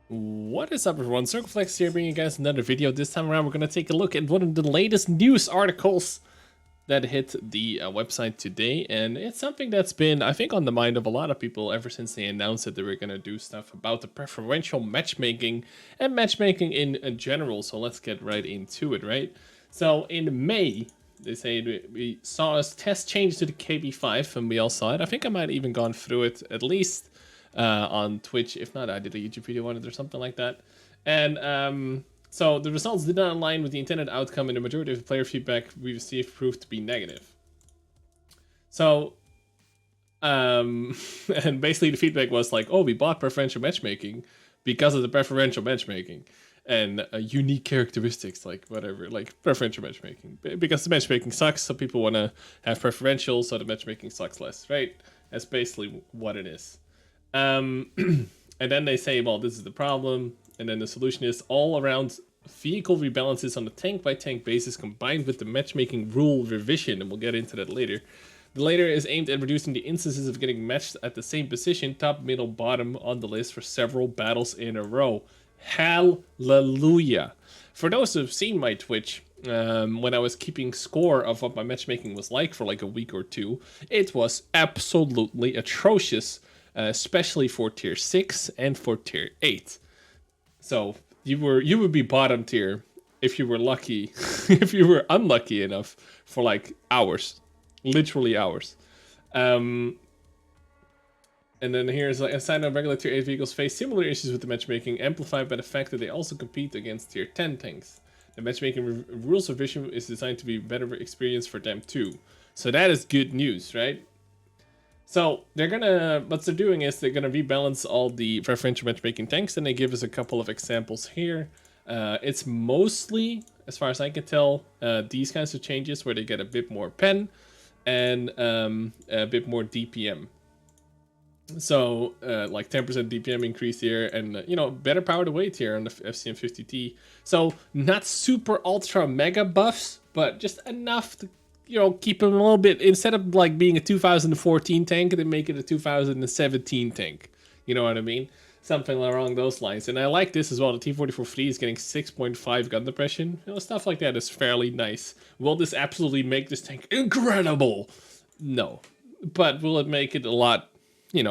What is up, everyone? Circon here, bringing you guys another video. This time around, we're going to take a look at one of the latest news articles that hit the website today. And it's something that's been, I think, on the mind of a lot of people ever since they announced that they were going to do stuff about the preferential matchmaking and matchmaking in general. So let's get right into it, right? So in May, they say we saw a test change to the KB5, and we all saw it. I think I might have even gone through it at least on Twitch. If not, I did a YouTube video on it or something like that. And so the results did not align with the intended outcome, and the majority of the player feedback we received proved to be negative. So, and basically the feedback was like, oh, we bought preferential matchmaking because of the preferential matchmaking and unique characteristics, like whatever, like preferential matchmaking. Because the matchmaking sucks, so people want to have preferential, so the matchmaking sucks less, right? That's basically what it is. And then they say, well, this is the problem. And then the solution is all around vehicle rebalances on a tank by tank basis combined with the matchmaking rule revision. And we'll get into that later. The latter is aimed at reducing the instances of getting matched at the same position, top, middle, bottom on the list for several battles in a row. Hallelujah. For those who have seen my Twitch, when I was keeping score of what my matchmaking was like for like a week or two, it was absolutely atrocious. Especially for tier 6 and for tier 8. So you would be bottom tier if you were lucky, if you were unlucky enough for like hours, literally hours. And then here's like a sign of regular tier 8 vehicles face similar issues with the matchmaking, amplified by the fact that they also compete against tier 10 tanks. The matchmaking rules revision is designed to be a better experience for them too. So that is good news, right? So what they're doing is they're gonna rebalance all the preferential matchmaking tanks, and they give us a couple of examples here. It's mostly, as far as I can tell, these kinds of changes where they get a bit more pen and a bit more DPM. So like 10% DPM increase here, and better power to weight here on the FCM50T. So not super ultra mega buffs, but just enough to keep them a little bit, instead of like being a 2014 tank, they make it a 2017 tank. You know what I mean? Something along those lines. And I like this as well. The T-44-3 is getting 6.5 gun depression. Stuff like that is fairly nice. Will this absolutely make this tank incredible? No. But will it make it a lot,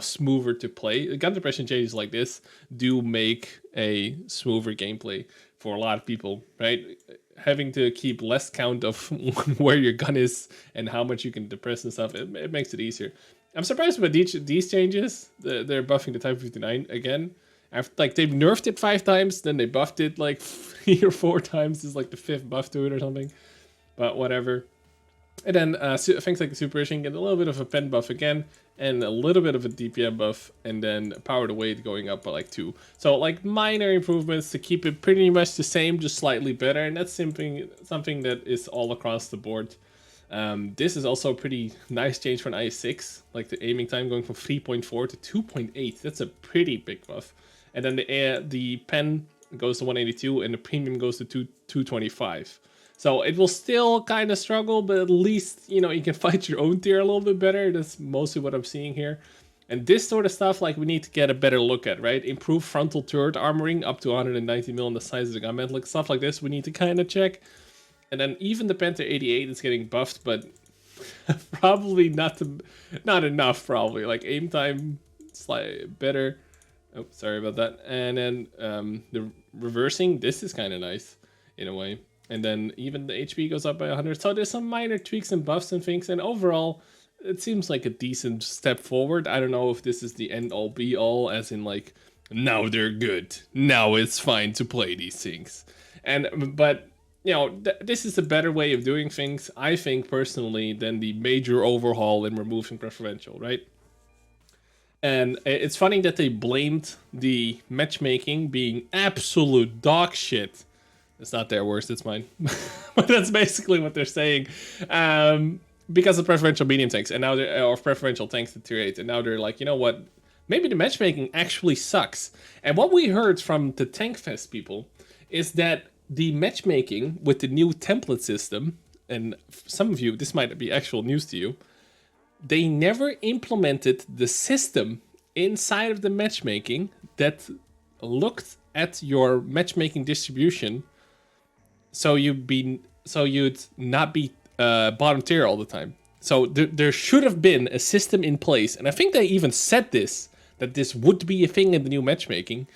smoother to play? The gun depression changes like this do make a smoother gameplay for a lot of people, right? Having to keep less count of where your gun is and how much you can depress and stuff, it makes it easier. I'm surprised about these changes. They're buffing the Type 59 again. After, like, they've nerfed it 5 times, then they buffed it like 3 or 4 times. This is like the 5th buff to it or something. But whatever. And then things like the Super Rushing get a little bit of a pen buff again, and a little bit of a DPM buff, and then power to weight going up by like 2. So like minor improvements to keep it pretty much the same, just slightly better, and that's something that is all across the board. This is also a pretty nice change for an IS-6, like the aiming time going from 3.4 to 2.8. That's a pretty big buff. And then the pen goes to 182, and the premium goes to 225. So it will still kind of struggle, but at least, you can fight your own tier a little bit better. That's mostly what I'm seeing here. And this sort of stuff, like, we need to get a better look at, right? Improve frontal turret armoring up to 190 mil on the size of the gun mantle. Like, stuff like this we need to kind of check. And then even the Panther 88 is getting buffed, but probably not enough, probably. Like, aim time slightly better. Oh, sorry about that. And then the reversing, this is kind of nice in a way. And then even the HP goes up by 100. So there's some minor tweaks and buffs and things. And overall, it seems like a decent step forward. I don't know if this is the end all be all, as in like, now they're good. Now it's fine to play these things. But this is a better way of doing things, I think, personally, than the major overhaul in removing preferential, right? And it's funny that they blamed the matchmaking being absolute dog shit. It's not their worst, it's mine. But that's basically what they're saying. Because of preferential medium tanks, and now or preferential tanks to tier 8, and now they're like, you know what? Maybe the matchmaking actually sucks. And what we heard from the Tank Fest people is that the matchmaking with the new template system, and some of you, this might be actual news to you, they never implemented the system inside of the matchmaking that looked at your matchmaking distribution, so you'd not be bottom tier all the time. So there should have been a system in place, and I think they even said this, that this would be a thing in the new matchmaking,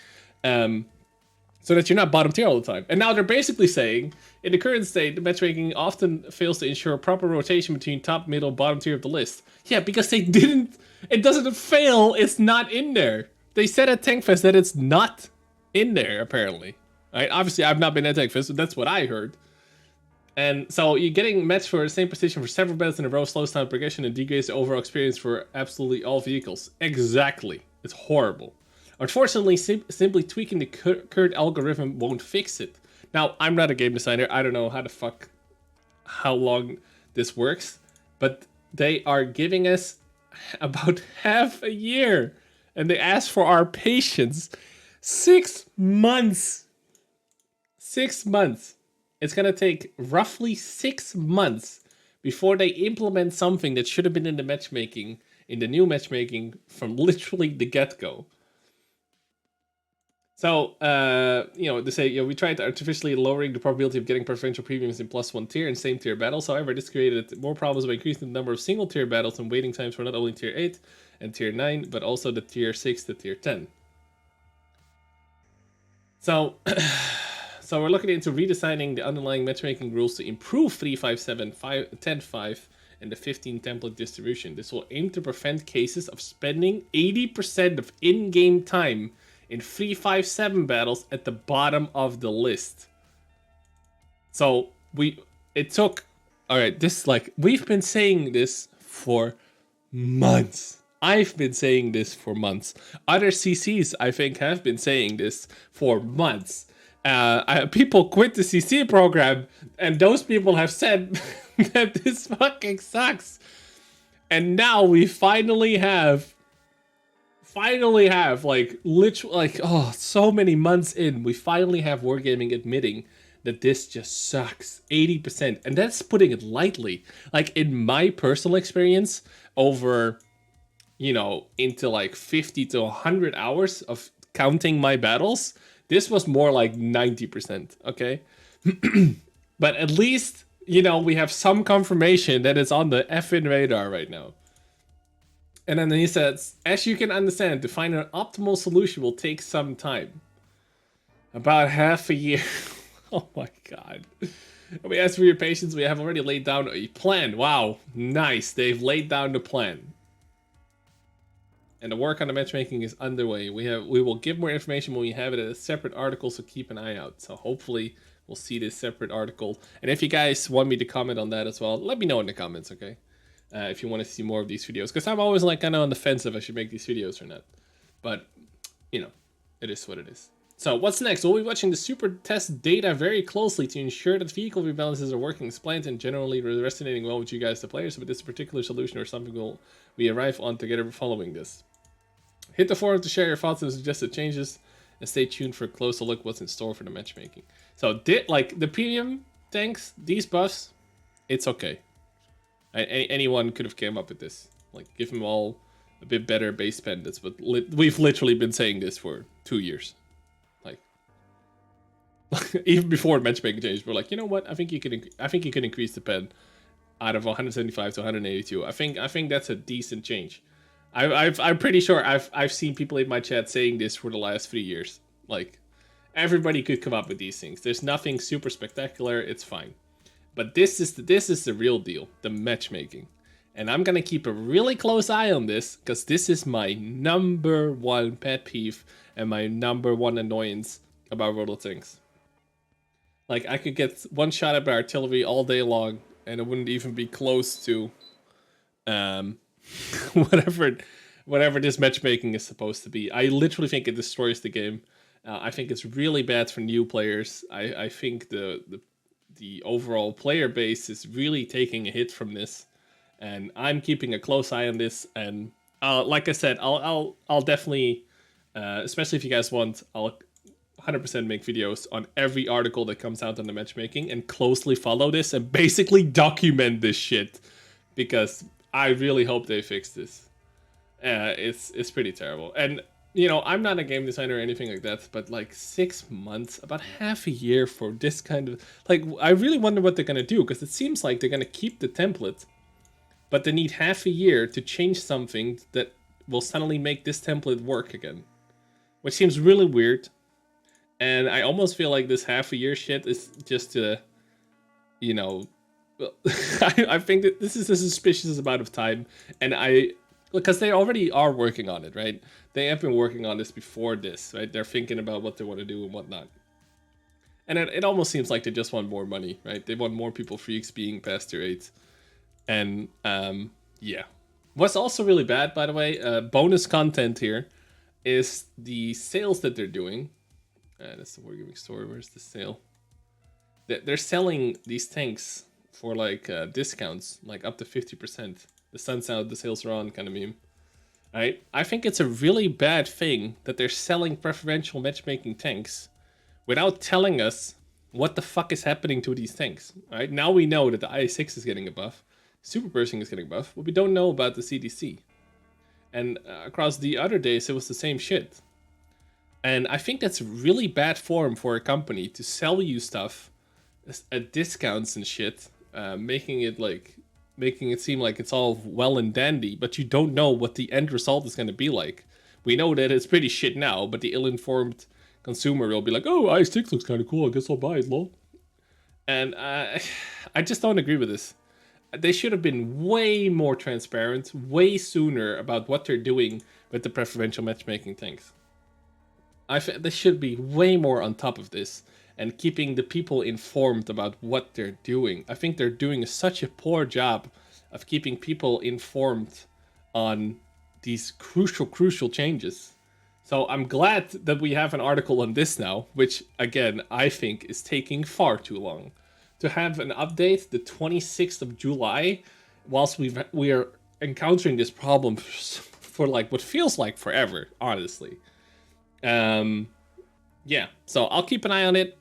so that you're not bottom tier all the time. And now they're basically saying, in the current state, the matchmaking often fails to ensure proper rotation between top, middle, bottom tier of the list. Yeah, because they didn't, it doesn't fail, it's not in there. They said at Tankfest that it's not in there, apparently. Right? Obviously, I've not been at Tankfest, so that's what I heard. And so you're getting matched for the same position for several battles in a row, slows down progression, and degrades the overall experience for absolutely all vehicles. Exactly. It's horrible. Unfortunately, simply tweaking the current algorithm won't fix it. Now, I'm not a game designer. I don't know how long this works, but they are giving us about half a year, and they ask for our patience. 6 months. 6 months. It's gonna take roughly 6 months before they implement something that should have been in the matchmaking, in the new matchmaking, from literally the get-go. So, they say, we tried artificially lowering the probability of getting preferential premiums in +1 tier and same tier battles. However, this created more problems by increasing the number of single tier battles and waiting times for not only tier 8 and tier 9, but also the tier 6 to tier 10. So, so we're looking into redesigning the underlying matchmaking rules to improve 357, 10.5, and the 15 template distribution. This will aim to prevent cases of spending 80% of in-game time in 357 battles at the bottom of the list. So we've been saying this for months. I've been saying this for months. Other CCs, I think, have been saying this for months. People quit the CC program, and those people have said that this fucking sucks. And now we finally have so many months in, we finally have Wargaming admitting that this just sucks. 80%, and that's putting it lightly. Like, in my personal experience, over, into like 50 to 100 hours of counting my battles, this was more like 90%, okay? But at least, we have some confirmation that it's on the effing radar right now. And then he says, as you can understand, to find an optimal solution will take some time. About half a year. Oh my god. We ask for your patience. We have already laid down a plan. Wow, nice. They've laid down the plan. And the work on the matchmaking is underway. We will give more information when we have it as a separate article, so keep an eye out. So hopefully we'll see this separate article. And if you guys want me to comment on that as well, let me know in the comments, okay? If you want to see more of these videos. Because I'm always like kind of on the fence if I should make these videos or not. But, it is what it is. So what's next? We'll be watching the super test data very closely to ensure that vehicle rebalances are working as planned and generally resonating well with you guys, the players, with this particular solution or something we arrive on together following this. Hit the forum to share your thoughts and suggested changes, and stay tuned for a closer look what's in store for the matchmaking. So the premium tanks, these buffs, it's okay. Anyone could have came up with this. Like, give them all a bit better base pendants, but we've literally been saying this for 2 years. Like, even before matchmaking changed, we're like, you know what? I think you can increase the pen out of 175 to 182. I think that's a decent change. I'm pretty sure I've seen people in my chat saying this for the last 3 years. Like, everybody could come up with these things. There's nothing super spectacular. It's fine. But this is the real deal, the matchmaking. And I'm gonna keep a really close eye on this, because this is my #1 pet peeve and my #1 annoyance about World of Tanks. Like, I could get one shot at my artillery all day long, and it wouldn't even be close to whatever this matchmaking is supposed to be. I literally think it destroys the game. I think it's really bad for new players. I think the overall player base is really taking a hit from this, and I'm keeping a close eye on this. And like I said, I'll definitely, especially if you guys want, I'll 100% make videos on every article that comes out on the matchmaking and closely follow this and basically document this shit, because I really hope they fix this. It's pretty terrible. And you know, I'm not a game designer or anything like that, but like 6 months, about half a year for this kind of, like, I really wonder what they're gonna do, because it seems like they're gonna keep the template, but they need half a year to change something that will suddenly make this template work again, which seems really weird. And I almost feel like this half a year shit is just to, you know, I think that this is a suspicious amount of time, and because they already are working on it, right? They have been working on this before this, right? They're thinking about what they want to do and whatnot. And it almost seems like they just want more money, right? They want more people freaks being past their 8. And, yeah. What's also really bad, by the way, bonus content here, is the sales that they're doing. That's the Wargaming store. Where's the sale? They're selling these tanks for like discounts, like up to 50%. The sun's out, the sales are on kind of meme. Right? I think it's a really bad thing that they're selling preferential matchmaking tanks without telling us what the fuck is happening to these tanks. Right? Now we know that the IA6 is getting a buff, super bursting is getting a buff, but we don't know about the CDC. And across the other days, it was the same shit. And I think that's really bad form for a company to sell you stuff at discounts and shit, making it seem like it's all well and dandy, but you don't know what the end result is going to be like. We know that it's pretty shit now, but the ill-informed consumer will be like, oh, i6 looks kind of cool, I guess I'll buy it, lol. And I just don't agree with this. They should have been way more transparent, way sooner about what they're doing with the preferential matchmaking things. They should be way more on top of this and keeping the people informed about what they're doing. I think they're doing such a poor job of keeping people informed on these crucial changes. So I'm glad that we have an article on this now, which again, I think is taking far too long. To have an update the 26th of July, whilst we are encountering this problem for like what feels like forever, honestly. Yeah, so I'll keep an eye on it.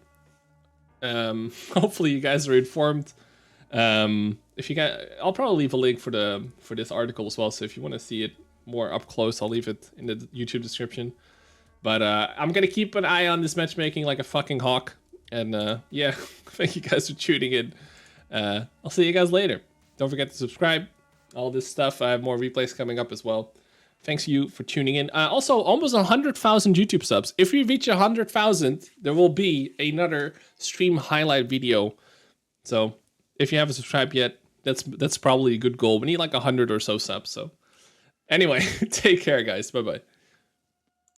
Hopefully you guys are informed. If you guys, I'll probably leave a link for this article as well. So if you want to see it more up close, I'll leave it in the YouTube description. But I'm gonna keep an eye on this matchmaking like a fucking hawk. And yeah, thank you guys for tuning in. I'll see you guys later. Don't forget to subscribe. All this stuff. I have more replays coming up as well. Thanks you for tuning in. Also, almost 100,000 YouTube subs. If we reach 100,000, there will be another stream highlight video. So if you haven't subscribed yet, that's probably a good goal. We need like 100 or so subs. So anyway, take care, guys. Bye-bye.